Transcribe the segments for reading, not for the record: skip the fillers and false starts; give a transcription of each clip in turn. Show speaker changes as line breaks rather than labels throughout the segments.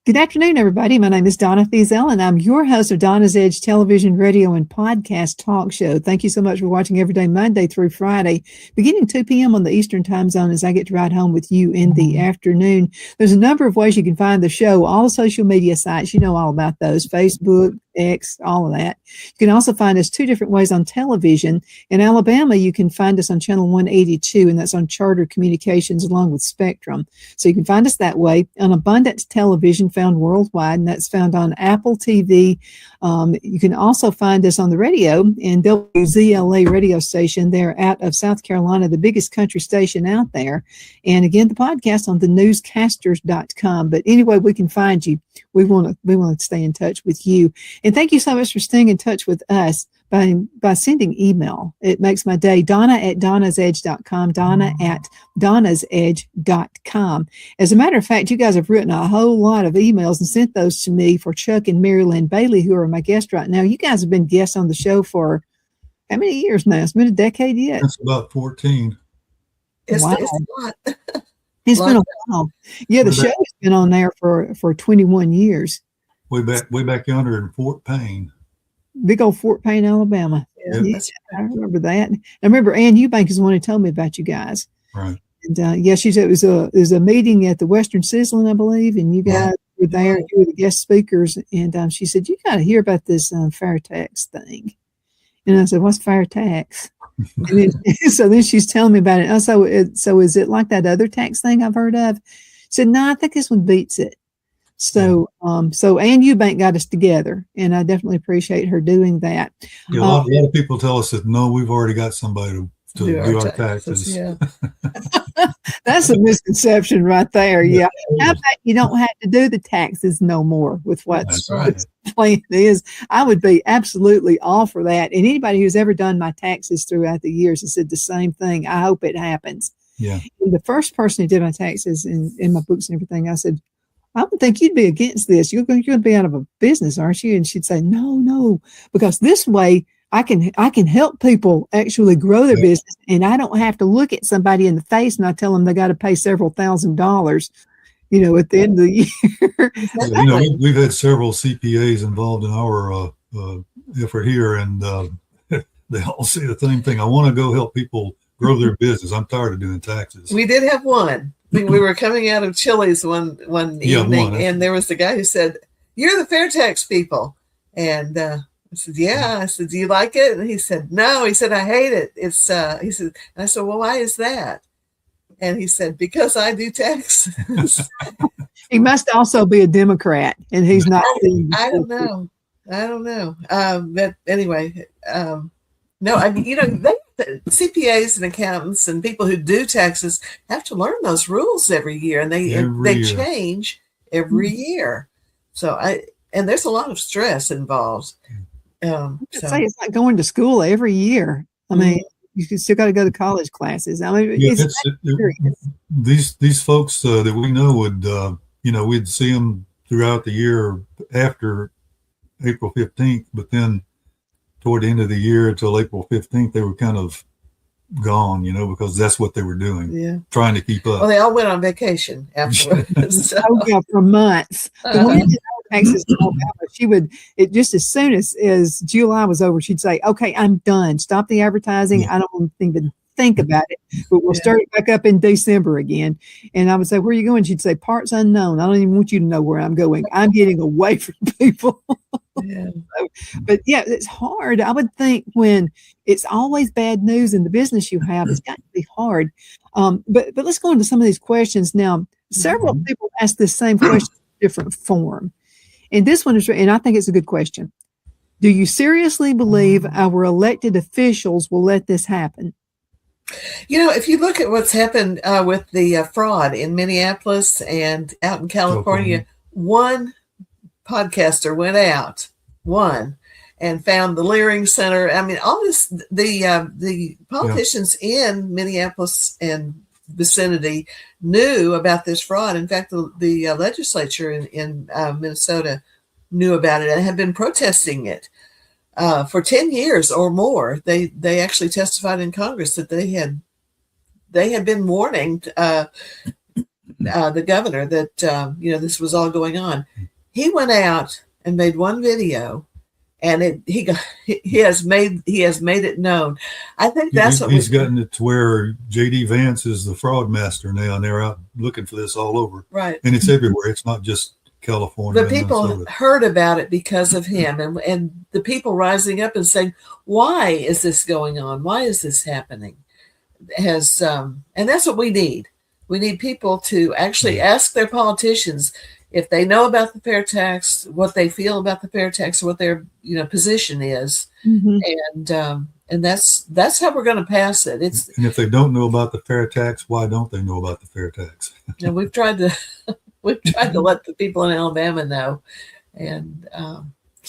Good afternoon, everybody. My name is Donna Thiesel, and I'm your host of Donna's Edge television, radio, and podcast talk show. Thank you so much for watching every day, Monday through Friday, beginning 2 p.m. on the Eastern time zone as I get to ride home with you in the afternoon. There's a number of ways you can find the show, all the social media sites. You know all about those, Facebook, X, all of that. You can also find us 2 different ways on television. In Alabama, you can find us on channel 182, and that's on Charter Communications along with Spectrum. So you can find us that way. On Abundance Television, found worldwide, and that's found on Apple TV. You can also find us on the radio in WZLA radio station there out of South Carolina, the biggest country station out there. And again, the podcast on thenewscasters.com. But anyway, we can find you. We want to stay in touch with you. And thank you so much for staying in touch with us by sending email. It makes my day. Donna at donnasedge.com, Donna at donnasedge.com. As a matter of fact, you guys have written a whole lot of emails and sent those to me for Chuck and Mary Lynn Bailey, who are my guests right now. You guys have been guests on the show for how many years now? It's been a decade yet.
It's about 14.
It's
Wow.
it's a lot.
It's been a while. Yeah, the show has been on there for 21 years.
Way back yonder in Fort Payne.
Big old Fort Payne, Alabama.
Yeah,
I remember that. I remember Ann Eubank is the one who told me about you guys.
Right.
And she said it was a meeting at the Western Sizzling, I believe, and you guys were there. You were the guest speakers, and she said you got to hear about this fair tax thing. And I said, "What's fair tax?" And so then she's telling me about it. And so is it like that other tax thing I've heard of? I said, "No, I think this one beats it." So Ann Eubank got us together, and I definitely appreciate her doing that.
Yeah, a lot of people tell us that no, we've already got somebody to do our taxes.
Yeah.
That's a misconception right there. Yeah. How about you don't have to do the taxes no more with what's
Right.
the plan is? I would be absolutely all for that. And anybody who's ever done my taxes throughout the years has said the same thing. I hope it happens.
Yeah.
And the first person who did my taxes in my books and everything, I said, I would think you'd be against this. You're going to be out of a business, aren't you? And she'd say, no, because this way I can help people actually grow their business, and I don't have to look at somebody in the face and I tell them they got to pay several $1,000s, at the end of the year.
We've had several CPAs involved in our effort here, and they all say the same thing. I want to go help people grow their business. I'm tired of doing taxes.
We did have one. We were coming out of Chili's one evening, and there was the guy who said, "You're the fair tax people." And I said, "Yeah." I said, "Do you like it?" And he said, "No." He said, "I hate it." He said, and I said, "Well, why is that?" And he said, "Because I do taxes."
He must also be a Democrat, and he's not.
I don't know. But anyway, no, I mean, CPAs and accountants and people who do taxes have to learn those rules every year, and they change every year. So and there's a lot of stress involved.
Say it's like going to school every year. I mean, you still got to go to college classes. I mean,
these folks that we know would, we'd see them throughout the year after April 15th, but then toward the end of the year until April 15th, they were kind of gone, because that's what they were doing, trying to keep up.
Well, they all went on vacation afterwards.
For months. The woman in Texas, she would, just as soon as July was over, she'd say, "Okay, I'm done. Stop the advertising. I don't even think about it, but we'll start it back up in December again." And I would say, "Where are you going?" She'd say, "Parts unknown. I don't even want you to know where I'm going. I'm getting away from people." But yeah, it's hard. I would think when it's always bad news in the business you have, it's got to be hard. But let's go into some of these questions now. Several people ask this same question in different form. And this one is, and I think it's a good question. Do you seriously believe our elected officials will let this happen?
If you look at what's happened with the fraud in Minneapolis and out in California, one podcaster went out, and found the Leering Center. I mean, all this, the politicians in Minneapolis and vicinity knew about this fraud. In fact, the legislature in Minnesota knew about it and had been protesting it for 10 years or more. They actually testified in Congress that they had been warning the governor that this was all going on. He went out and made one video, and he has made it known. I think that's what
he's gotten it to where J.D. Vance is the fraud master now, and they're out looking for this all over.
Right,
and it's everywhere. It's not just California.
But people heard about it because of him, and the people rising up and saying, "Why is this going on? Why is this happening?" And that's what we need. We need people to actually ask their politicians if they know about the fair tax, what they feel about the fair tax, what their position is, and that's how we're going to pass it.
And if they don't know about the fair tax, why don't they know about the fair tax?
And we've tried to let the people in Alabama know, and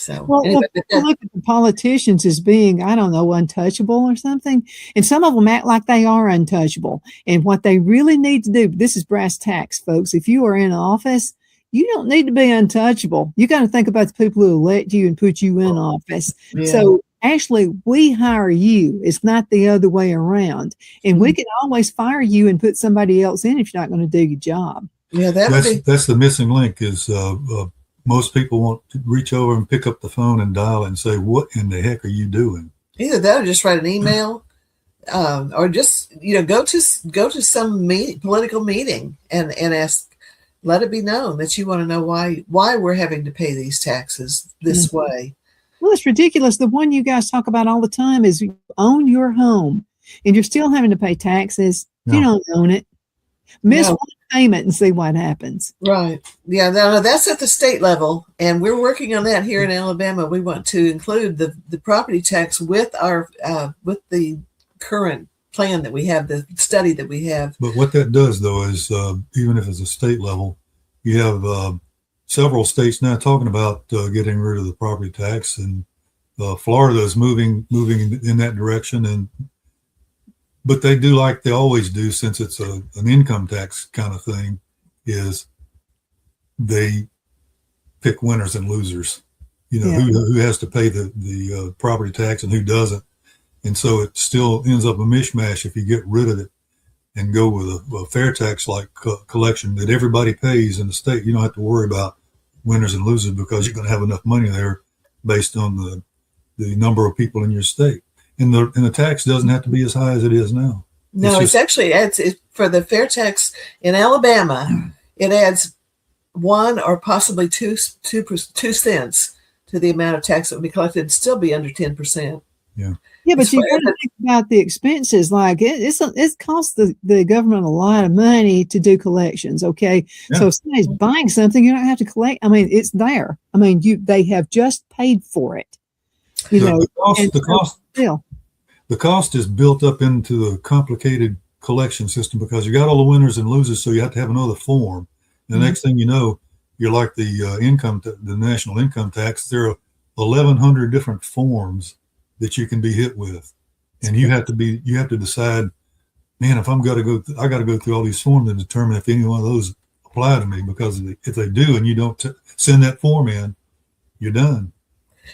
anyway,
look at the politicians as being, I don't know, untouchable or something. And some of them act like they are untouchable. And what they really need to do, this is brass tacks, folks. If you are in office, you don't need to be untouchable. You got to think about the people who elect you and put you in office. Yeah. So actually, we hire you. It's not the other way around. And we can always fire you and put somebody else in if you're not going to do your job.
Yeah,
that's the missing link is most people want to reach over and pick up the phone and dial and say, "What in the heck are you doing?"
Either that or just write an email, or just go to some political meeting and ask. Let it be known that you want to know why we're having to pay these taxes this way.
Well, it's ridiculous. The one you guys talk about all the time is you own your home and you're still having to pay taxes. No. You don't own it. Miss one payment and see what happens.
Right. Yeah, no, that's at the state level, and we're working on that here in Alabama. We want to include the property tax with our with the current plan that we have, the study that we have.
But what that does, though, is even if it's a state level, you have several states now talking about getting rid of the property tax, and Florida is moving in that direction. But they do like they always do, since it's an income tax kind of thing, is they pick winners and losers. Who has to pay the property tax and who doesn't. And so it still ends up a mishmash if you get rid of it and go with a fair tax like collection that everybody pays in the state. You don't have to worry about winners and losers because you're going to have enough money there based on the number of people in your state. And the tax doesn't have to be as high as it is now.
No, it's for the fair tax in Alabama, it adds 1 or possibly 2 cents to the amount of tax that would be collected and still be under 10%.
Yeah.
Yeah, but you got to think about the expenses. Like it costs the government a lot of money to do collections. Okay, so if somebody's buying something, you don't have to collect. I mean, it's there. I mean, they have just paid for it.
The cost is built up into the complicated collection system because you got all the winners and losers, so you have to have another form. The next thing you know, you're like the national income tax. There are 1,100 different forms that you can be hit with, and you have to decide, man, if I got to go through all these forms and determine if any one of those apply to me, because if they do and you don't send that form in, you're done.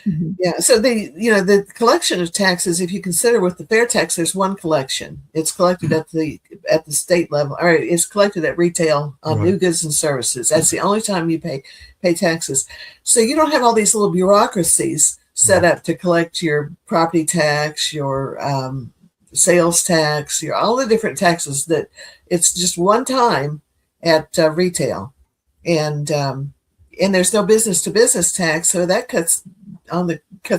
Mm-hmm. Yeah. So the collection of taxes, if you consider with the fair tax, there's one collection. It's collected at the state level, or it's collected at retail on new goods and services. That's the only time you pay taxes. So you don't have all these little bureaucracies set up to collect your property tax, your sales tax, all the different taxes. That it's just one time at retail, and there's no business to business tax, so that cuts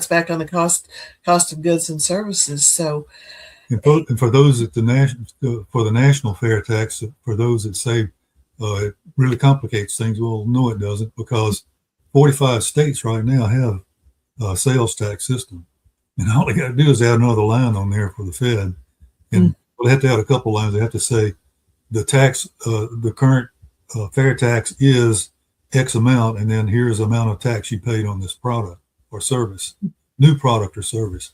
back on the cost of goods and services. So,
and for those at for the national fair tax, for those that say it really complicates things, well, no, it doesn't, because 45 states right now have a sales tax system, and all they got to do is add another line on there for the Fed, and they have to add a couple lines. They have to say the tax, the current fair tax is X amount, and then here's the amount of tax you paid on this product or service, new product or service.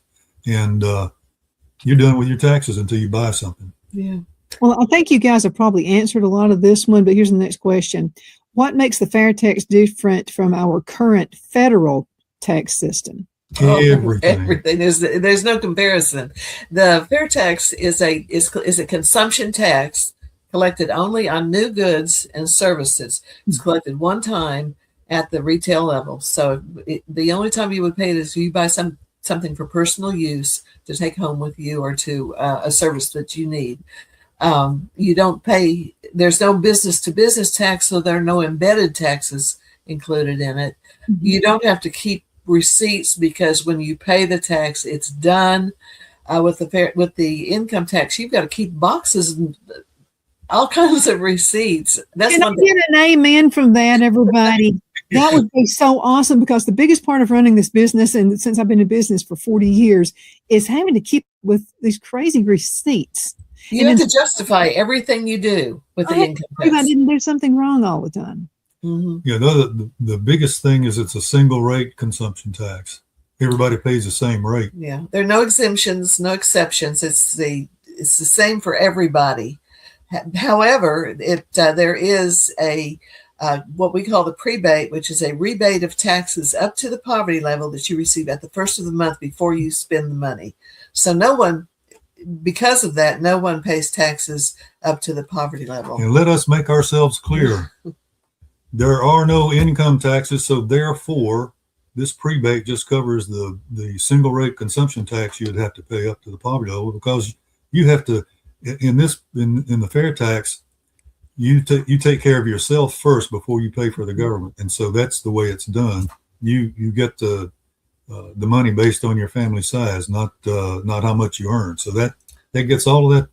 And you're done with your taxes until you buy something.
Yeah.
Well, I think you guys have probably answered a lot of this one, but here's the next question. What makes the fair tax different from our current federal tax system?
Everything. There's no comparison. The fair tax is a consumption tax collected only on new goods and services. It's collected one time at the retail level. So the only time you would pay it is if you buy something for personal use to take home with you, or to a service that you need. You don't pay, there's no business to business tax, so there are no embedded taxes included in it. Mm-hmm. You don't have to keep receipts, because when you pay the tax, it's done. With the income tax, you've got to keep boxes and all kinds of receipts.
Can I get an amen from that, everybody? That would be so awesome, because the biggest part of running this business, and since I've been in business for 40 years, is having to keep with these crazy receipts.
You have to justify everything you do with the income tax.
I didn't do something wrong all the time.
Mm-hmm. Yeah, the biggest thing is it's a single rate consumption tax. Everybody pays the same rate.
Yeah, there are no exemptions, no exceptions. It's the same for everybody. However, there is a what we call the prebate, which is a rebate of taxes up to the poverty level that you receive at the first of the month before you spend the money. So because of that, no one pays taxes up to the poverty level.
And let us make ourselves clear. There are no income taxes, so therefore, this prebate just covers the single rate consumption tax you'd have to pay up to the poverty level, because you have to, in the fair tax, you take care of yourself first before you pay for the government. And so that's the way it's done. You get the money based on your family size, not how much you earn. So that gets all of that.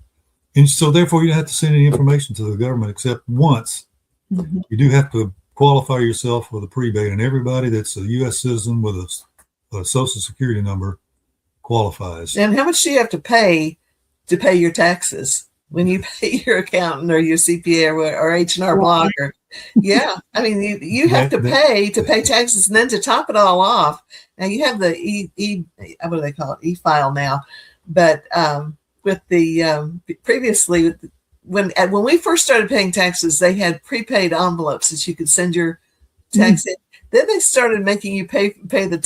And so therefore you don't have to send any information to the government except once. Mm-hmm. You do have to qualify yourself for the prebate, and everybody that's a U.S. citizen with a social security number qualifies.
And how much do you have to pay your taxes when you pay your accountant or your CPA or H&R Block? Yeah, I mean, you have to pay taxes, and then to top it all off, now you have the what do they call it, e-file now, but with the previously, when we first started paying taxes, they had prepaid envelopes that you could send your tax in. Then they started making you pay the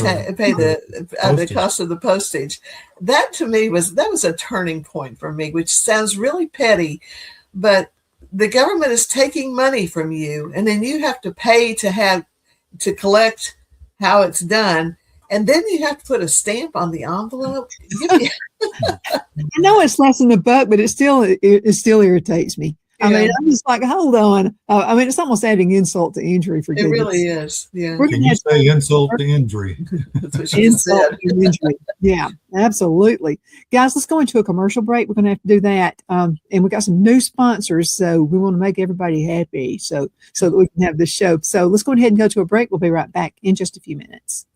cost of the postage. That to me was a turning point for me, which sounds really petty, but the government is taking money from you, and then you have to pay to collect how it's done, and then you have to put a stamp on the envelope.
I know it's less than a buck, but it still irritates me. Yeah. I mean, I'm just like, hold on. I mean, it's almost adding insult to injury. For
it really is. Yeah.
Can you say insult to injury?
That's what she said.
Injury. Yeah, absolutely. Guys, let's go into a commercial break. We're going to have to do that. And we got some new sponsors, so we want to make everybody happy so that we can have this show. So let's go ahead and go to a break. We'll be right back in just a few minutes.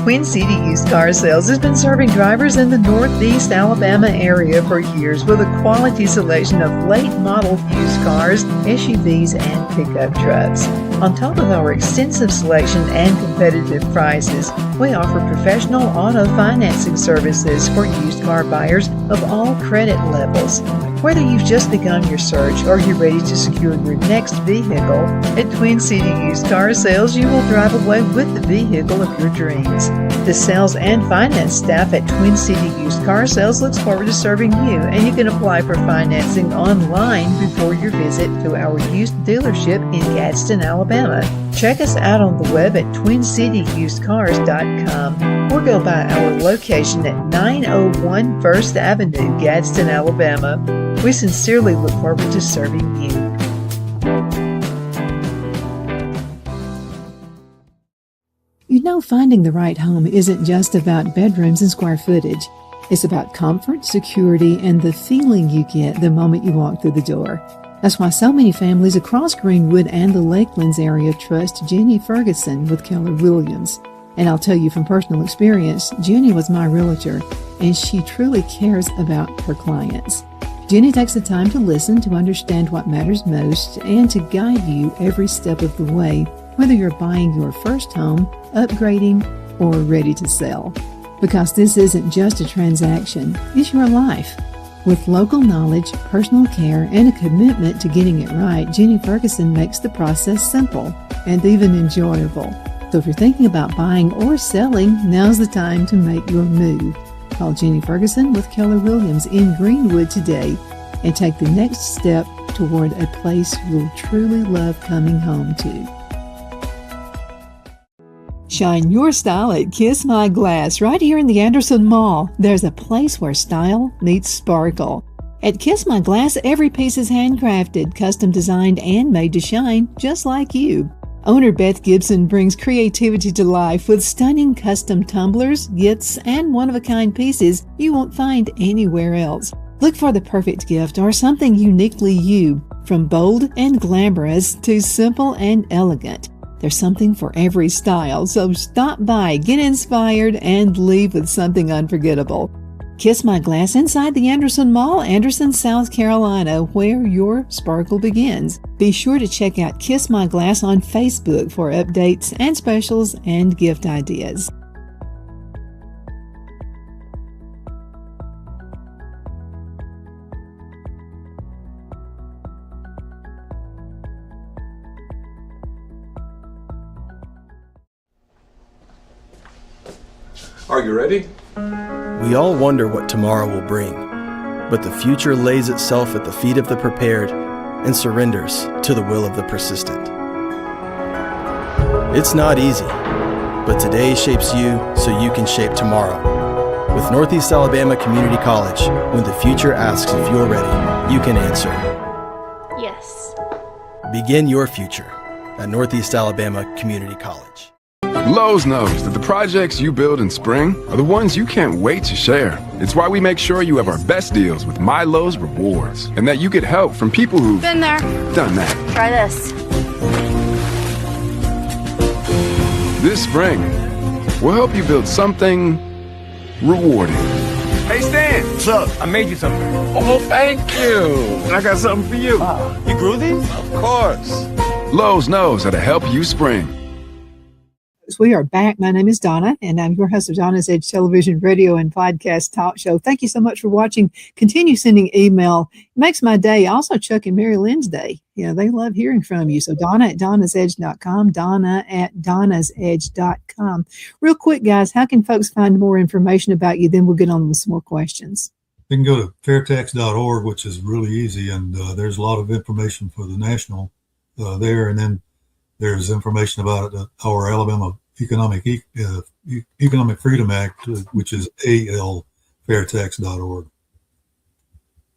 Twin City Used Car Sales has been serving drivers in the Northeast Alabama area for years with a quality selection of late model used cars, SUVs, and pickup trucks. On top of our extensive selection and competitive prices, we offer professional auto financing services for used car buyers of all credit levels. Whether you've just begun your search or you're ready to secure your next vehicle, at Twin City Used Car Sales, you will drive away with the vehicle of your dreams. The sales and finance staff at Twin City Used Car Sales looks forward to serving you, and you can apply for financing online before your visit to our used dealership in Gadsden, Alabama. Check us out on the web at twincityusedcars.com or go by our location at 901 First Avenue, Gadsden, Alabama. We sincerely look forward to serving you.
You know, finding the right home isn't just about bedrooms and square footage. It's about comfort, security, and the feeling you get the moment you walk through the door. That's why so many families across Greenwood and the Lakelands area trust Jenny Ferguson with Keller Williams. And I'll tell you from personal experience, Jenny was my realtor, and she truly cares about her clients. Jenny takes the time to listen, to understand what matters most, and to guide you every step of the way, whether you're buying your first home, upgrading, or ready to sell. Because this isn't just a transaction, it's your life. With local knowledge, personal care, and a commitment to getting it right, Jenny Ferguson makes the process simple and even enjoyable. So if you're thinking about buying or selling, now's the time to make your move. Call Jenny Ferguson with Keller Williams in Greenwood today and take the next step toward a place you'll truly love coming home to. Shine your style at Kiss My Glass right here in the Anderson Mall. There's a place where style meets sparkle. At Kiss My Glass, every piece is handcrafted, custom designed, and made to shine just like you. Owner Beth Gibson brings creativity to life with stunning custom tumblers, gifts, and one-of-a-kind pieces you won't find anywhere else. Look for the perfect gift or something uniquely you, from bold and glamorous to simple and elegant. There's something for every style, so stop by, get inspired, and leave with something unforgettable. Kiss My Glass inside the Anderson Mall, Anderson, South Carolina, where your sparkle begins. Be sure to check out Kiss My Glass on Facebook for updates and specials and gift ideas.
Are you ready?
We all wonder what tomorrow will bring, but the future lays itself at the feet of the prepared and surrenders to the will of the persistent. It's not easy, but today shapes you so you can shape tomorrow. With Northeast Alabama Community College, when the future asks if you're ready, you can answer
yes.
Begin your future at Northeast Alabama Community College.
Lowe's knows that the projects you build in spring are the ones you can't wait to share. It's why we make sure you have our best deals with My Lowe's Rewards, and that you get help from people who've
Been there.
done that.
Try this.
This spring, we'll help you build something rewarding.
Hey, Stan. What's up? I made you something. Oh, thank you. And I got something for you. You grew these? Of course.
Lowe's knows how to help you spring.
We are back. My name is Donna, and I'm your host of Donna's Edge television, radio, and podcast talk show. Thank you so much for watching. Continue sending email. It makes my day. Also, Chuck and Mary Lynn's day. You know, they love hearing from you. So Donna at donnasedge.com, Donna at donnasedge.com. Real quick, guys, how can folks find more information about you? Then we'll get on with some more questions.
You can go to fairtax.org, which is really easy, and there's a lot of information for the national there, and then there's information about our Alabama Economic Freedom Act, which is alfairtax.org.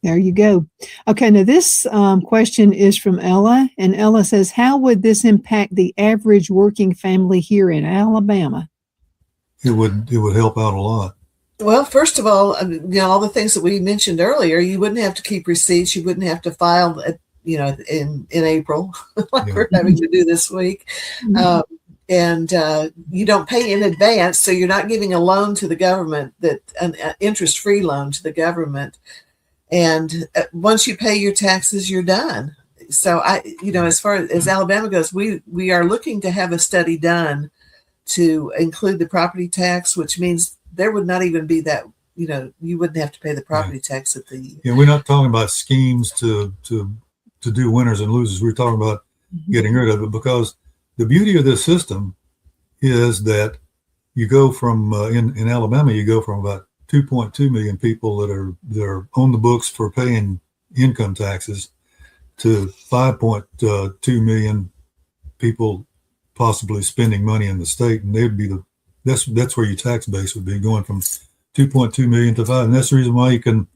There you go. Okay, now this question is from Ella, and Ella says, how would this impact the average working family here in Alabama?
It would help out a lot.
Well, first of all, all the things that we mentioned earlier, you wouldn't have to keep receipts. You wouldn't have to file in April, like we're having to do this week. And you don't pay in advance, so you're not giving a loan to the government, an interest-free loan to the government. And once you pay your taxes, you're done. So as far as Alabama goes, we are looking to have a study done to include the property tax, which means there would not even be that, you wouldn't have to pay the property tax at the.
Yeah, we're not talking about schemes to do winners and losers. We're talking about getting rid of it, because the beauty of this system is that you go from in Alabama, you go from about 2.2 million people that are on the books for paying income taxes to 5.2 million people possibly spending money in the state, and they'd be that's where your tax base would be, going from 2.2 million to 5, and that's the reason why you can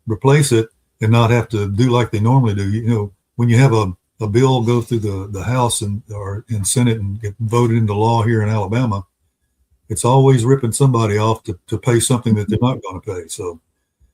replace it and not have to do like they normally do. When you have a bill go through the House or in Senate and get voted into law here in Alabama, it's always ripping somebody off to pay something that they're not going to pay. So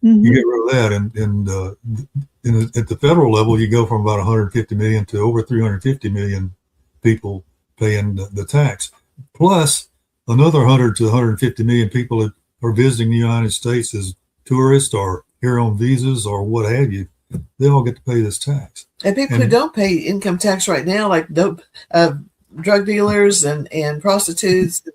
you get rid of that, and at the federal level, you go from about 150 million to over 350 million people paying the tax, plus another 100 to 150 million people that are visiting the United States as tourists or here on visas or what have you, they all get to pay this tax.
And people who don't pay income tax right now, like drug dealers and prostitutes,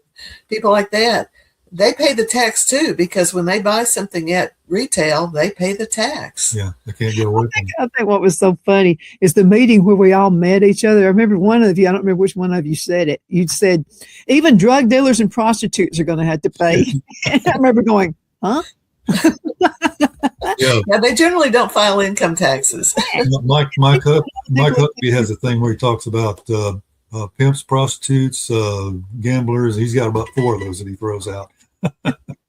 people like that, they pay the tax too, because when they buy something at retail, they pay the tax.
Yeah, they can't get away from it.
I think what was so funny is the meeting where we all met each other. I remember one of you, I don't remember which one of you said it. You said, even drug dealers and prostitutes are going to have to pay. And I remember going, huh?
Yeah.
Yeah, they generally don't file income taxes.
Mike Huckabee has a thing where he talks about pimps, prostitutes, gamblers. He's got about 4 of those that he throws out.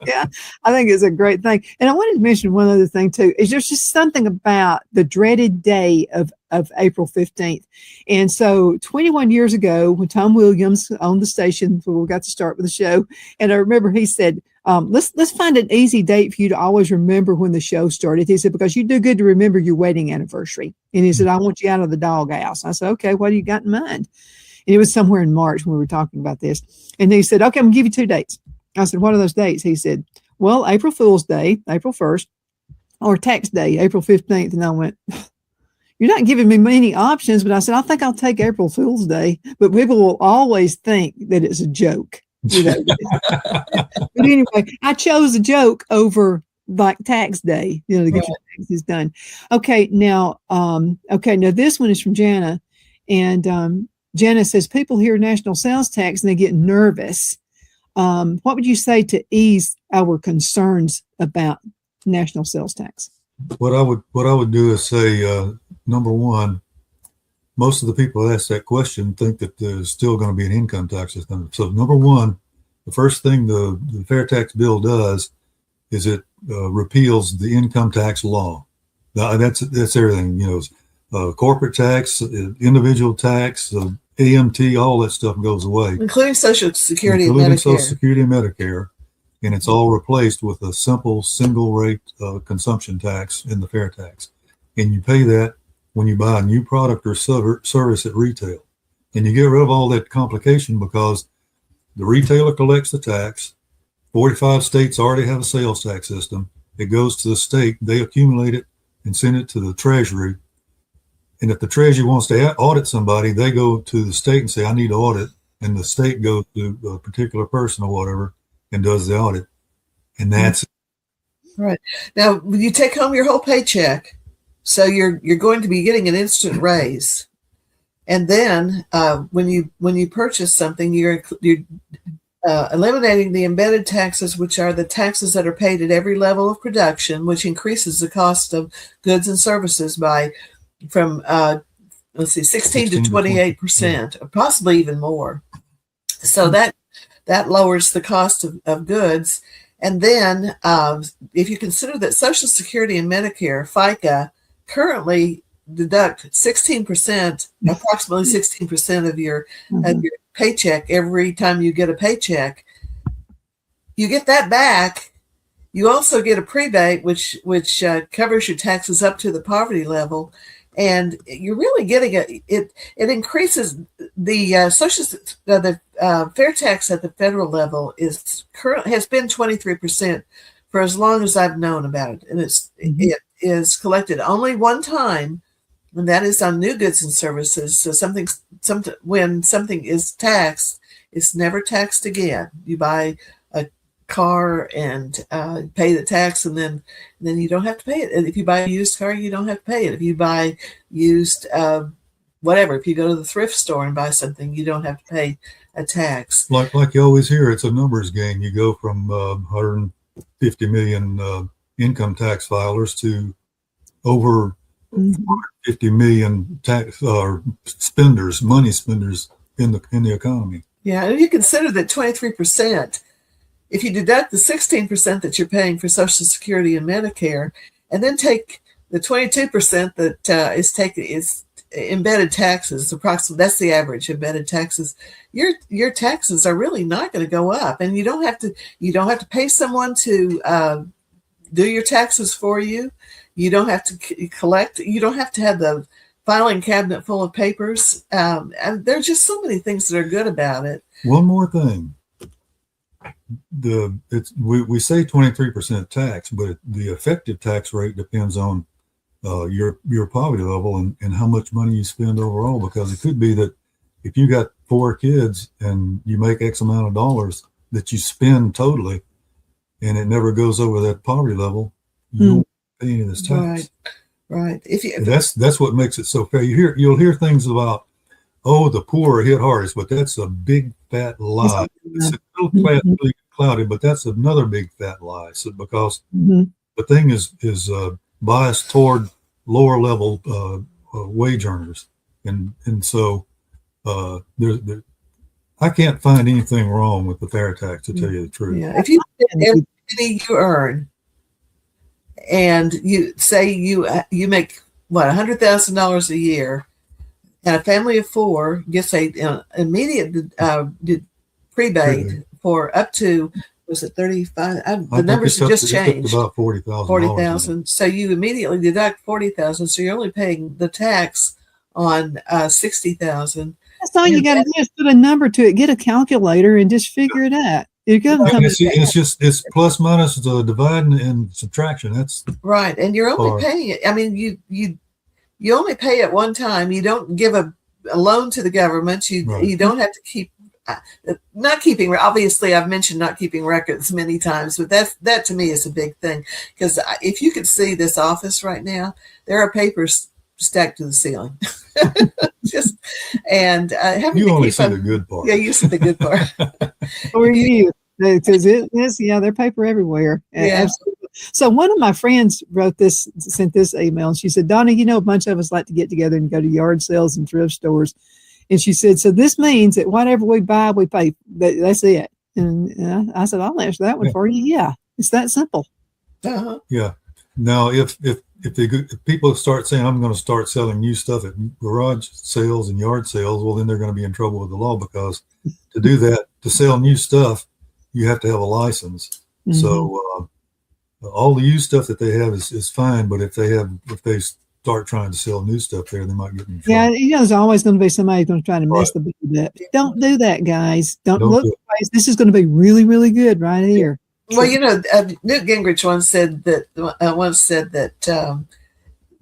Yeah, I think it's a great thing. And I wanted to mention one other thing too, is there's just something about the dreaded day of April 15th. And so 21 years ago, when Tom Williams owned the station before we got to start with the show, and I remember he said, let's find an easy date for you to always remember when the show started. He said, because you do good to remember your wedding anniversary. And he said, I want you out of the doghouse. I said, okay, what do you got in mind? And it was somewhere in March when we were talking about this. And he said, okay, I'm going to give you 2 dates. I said, what are those dates? He said, well, April Fool's Day, April 1st, or tax day, April 15th. And I went, you're not giving me many options. But I said, I think I'll take April Fool's Day. But people will always think that it's a joke. You know? But anyway, I chose a joke over like tax day, to get your taxes done. Okay, now this one is from Jana. And Jana says, people hear national sales tax and they get nervous. What would you say to ease our concerns about national sales tax?
What I would do is say, number one, most of the people that ask that question think that there's still going to be an income tax system. So number one, the first thing the fair tax bill does is it repeals the income tax law. Now, that's everything. Corporate tax, individual tax, AMT, all that stuff goes away,
including Social Security and
including
Medicare.
Social Security and Medicare, and it's all replaced with a simple single rate consumption tax in the fair tax, and you pay that when you buy a new product or service at retail, and you get rid of all that complication because the retailer collects the tax. 45 states already have a sales tax system. It goes to the state, they accumulate it and send it to the Treasury. And if the Treasury wants to audit somebody, they go to the state and say, I need to audit. And the state goes to a particular person or whatever and does the audit. And that's it.
Right. Now, when you take home your whole paycheck, so you're going to be getting an instant raise. And then when you purchase something, you're eliminating the embedded taxes, which are the taxes that are paid at every level of production, which increases the cost of goods and services from 16 to 28%, or possibly even more. So that lowers the cost of goods. And then if you consider that Social Security and Medicare, FICA, currently deduct 16%, approximately 16% of your paycheck every time you get a paycheck, you get that back. You also get a prebate, which covers your taxes up to the poverty level. And you're really getting it increases the fair tax at the federal level has been 23% for as long as I've known about it, and it is collected only one time, and that is on new goods and services. So when something is taxed, it's never taxed again. You buy a car and pay the tax, and then you don't have to pay it. And if you buy a used car, you don't have to pay it. If you buy used whatever, if you go to the thrift store and buy something, you don't have to pay a tax.
Like you always hear, it's a numbers game. You go from 150 million income tax filers to over 50 million tax spenders, money spenders in the economy.
Yeah, and you consider that 23%. If you deduct the 16% that you're paying for Social Security and Medicare, and then take the 22% that is embedded taxes, approximately that's the average embedded taxes, your taxes are really not going to go up, and you don't have to pay someone to do your taxes for you. You don't have to collect. You don't have to have the filing cabinet full of papers. And there's just so many things that are good about it.
One more thing. we say 23% tax, but the effective tax rate depends on your poverty level and how much money you spend overall, because it could be that if you got 4 kids and you make X amount of dollars that you spend totally and it never goes over that poverty level, you won't pay any of this tax.
Right.
That's what makes it so fair. You'll hear things about, oh, the poor are hit hardest, but that's a big fat lie. It's a little fat, really cloudy, but that's another big fat lie. So because the thing is biased toward lower level wage earners, and so I can't find anything wrong with the fair tax, to tell you the truth.
Yeah, if you every penny you earn, and you say you make what $100,000 a year, and a family of 4 gets a immediate prebate for up to, was it 35? The numbers have just changed.
About $40,000.
40,000. So you immediately deduct 40,000. So you're only paying the tax on 60,000.
That's all you got to do is put a number to it, get a calculator, and just figure it out.
It's plus minus the divide and subtraction. That's
right, and you're only paying it. I mean, you only pay it one time. You don't give a loan to the government. You don't have to keep not keeping. Obviously, I've mentioned not keeping records many times, but that to me is a big thing, because if you could see this office right now, there are papers stacked to the ceiling.
You only see the good part.
Yeah, you see the good part.
Or you, because they're paper everywhere.
Yeah.
Absolutely. So one of my friends sent this email, and she said, Donna, a bunch of us like to get together and go to yard sales and thrift stores. And she said, so this means that whatever we buy, we pay. That's it. And I said, I'll answer that one for you. Yeah, it's that simple.
Uh-huh.
Yeah. Now, if people start saying, I'm going to start selling new stuff at garage sales and yard sales, well, then they're going to be in trouble with the law, because to do that, to sell new stuff, you have to have a license. So all the used stuff that they have is fine, but if they start trying to sell new stuff there, they might get in trouble.
Yeah, there's always going to be somebody going to try to mess the boat up. Don't do that, guys. Don't look for ways. This is going to be really, really good right here.
Well, Newt Gingrich once said that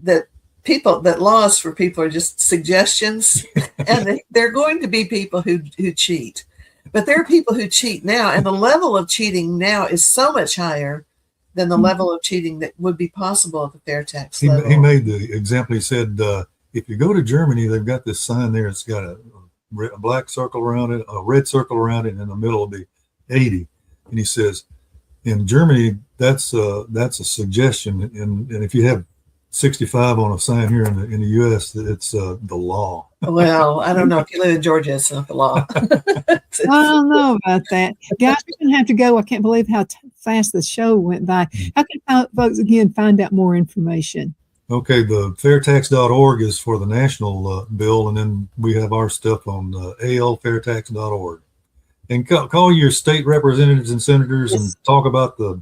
that laws for people are just suggestions, and they're going to be people who cheat. But there are people who cheat now, and the level of cheating now is so much higher than the level of cheating that would be possible at the fair tax level.
He made the example. He said, if you go to Germany, they've got this sign there. It's got a black circle around it, a red circle around it, and in the middle will be 80. And he says, in Germany, that's a suggestion, and if you have 65 on a sign here in the U.S., it's the law.
Well, I don't know. If you live in Georgia, it's not the law.
I don't know about that. Guys, we're going to have to go. I can't believe how fast the show went by. How can folks, again, find out more information?
Okay, the fairtax.org is for the national bill, and then we have our stuff on alfairtax.org. And call your state representatives and senators and talk about the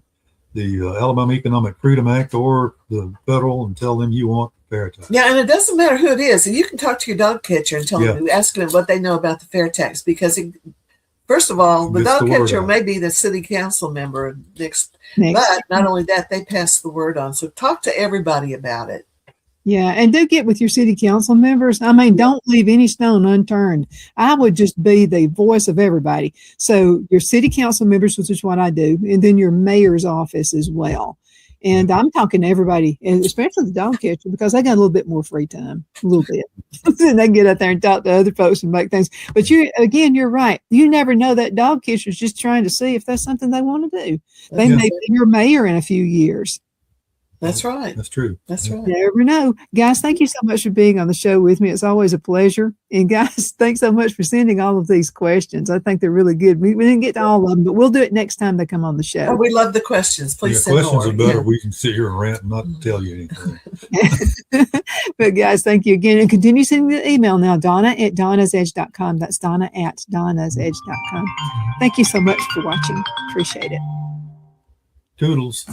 Alabama Economic Freedom Act or the federal, and tell them you want fair tax.
Yeah, and it doesn't matter who it is. And you can talk to your dog catcher and ask them what they know about the fair tax, because first of all, the dog catcher may be the city council member next. But not only that, they pass the word on. So talk to everybody about it.
Yeah, and do get with your city council members. I mean, don't leave any stone unturned. I would just be the voice of everybody. So your city council members, which is what I do, and then your mayor's office as well. And I'm talking to everybody, and especially the dog catcher, because they got a little bit more free time, a little bit. Then they get out there and talk to other folks and make things. But you're right. You never know, that dog catcher is just trying to see if that's something they want to do. They may be your mayor in a few years.
That's right.
That's true.
That's right.
You never know. Guys, thank you so much for being on the show with me. It's always a pleasure. And guys, thanks so much for sending all of these questions. I think they're really good. We didn't get to all of them, but we'll do it next time they come on the show.
Oh, we love the questions. Please send
questions
more.
Are better. We can sit here and rant and not tell you anything.
But guys, thank you again. And continue sending the email now, Donna@donnasedge.com. That's Donna@donnasedge.com. Thank you so much for watching. Appreciate it.
Toodles.